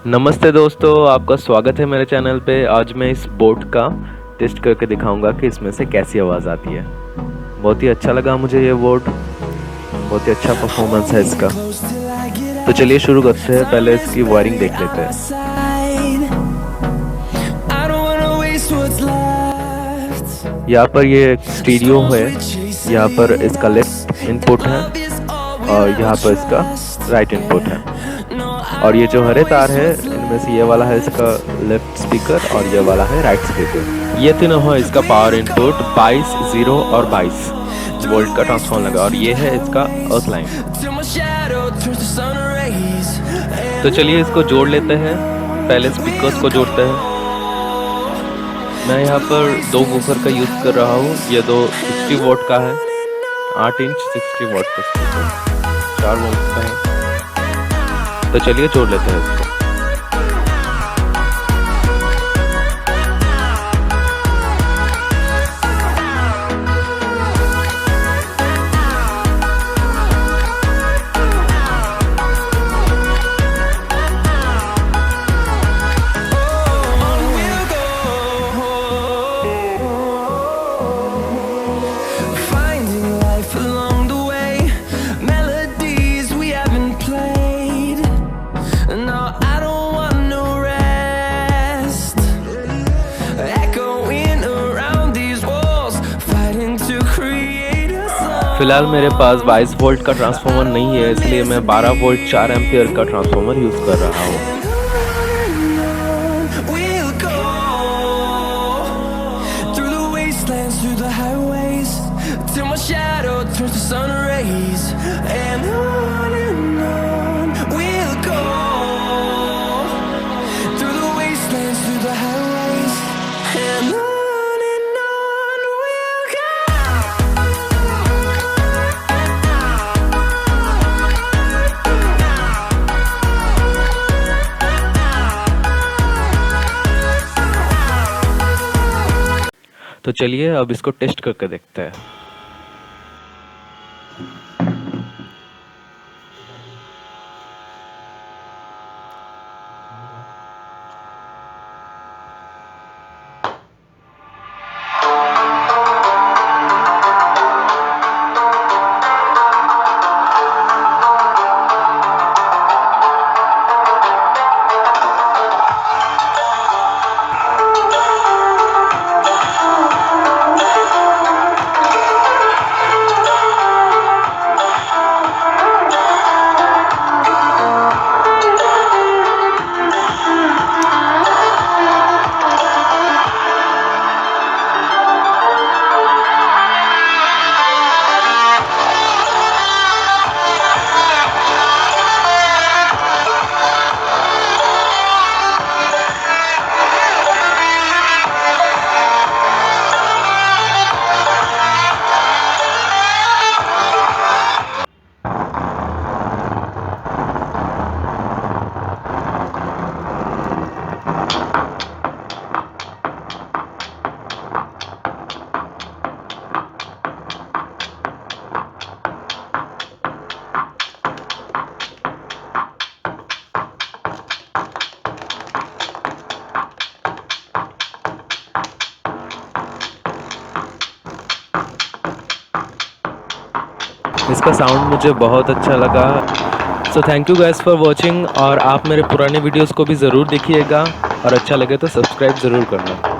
नमस्ते दोस्तों, आपका स्वागत है मेरे चैनल पे। आज मैं इस बोट का टेस्ट करके दिखाऊंगा कि इसमें से कैसी आवाज़ आती है। बहुत ही अच्छा लगा मुझे ये बोट, बहुत ही अच्छा परफॉर्मेंस है इसका। तो चलिए शुरू करते हैं। पहले इसकी वायरिंग देख लेते हैं। यहाँ पर ये स्टीरियो है, यहाँ पर इसका लेफ्ट इनपुट है और यहाँ पर इसका राइट इनपुट है। और ये जो हरे तार है इनमें से ये वाला है इसका लेफ्ट स्पीकर और ये वाला है राइट स्पीकर। ये तीनों है इसका पावर इनपुट। 22, 0 और 22 वोल्ट का ट्रांसफॉर्मर लगा और ये है इसका अर्थ लाइन। तो चलिए इसको जोड़ लेते हैं। पहले स्पीकर्स को जोड़ते हैं। मैं यहाँ पर 2 वूफर का यूज़ कर रहा हूँ। ये 60 वॉट का है, 8 इंच 60 वॉट का स्पीकर, 4 वोल्ट का है। तो चलिए जोड़ लेते हैं इसको। फिलहाल मेरे पास 22 वोल्ट का ट्रांसफार्मर नहीं है, इसलिए मैं 12 वोल्ट 4 एम्पियर का ट्रांसफार्मर यूज़ कर रहा हूँ। तो चलिए अब इसको टेस्ट करके देखते हैं। इसका साउंड मुझे बहुत अच्छा लगा। So thank you guys for watching. और आप मेरे पुराने वीडियोस को भी ज़रूर देखिएगा और अच्छा लगे तो सब्सक्राइब ज़रूर करना।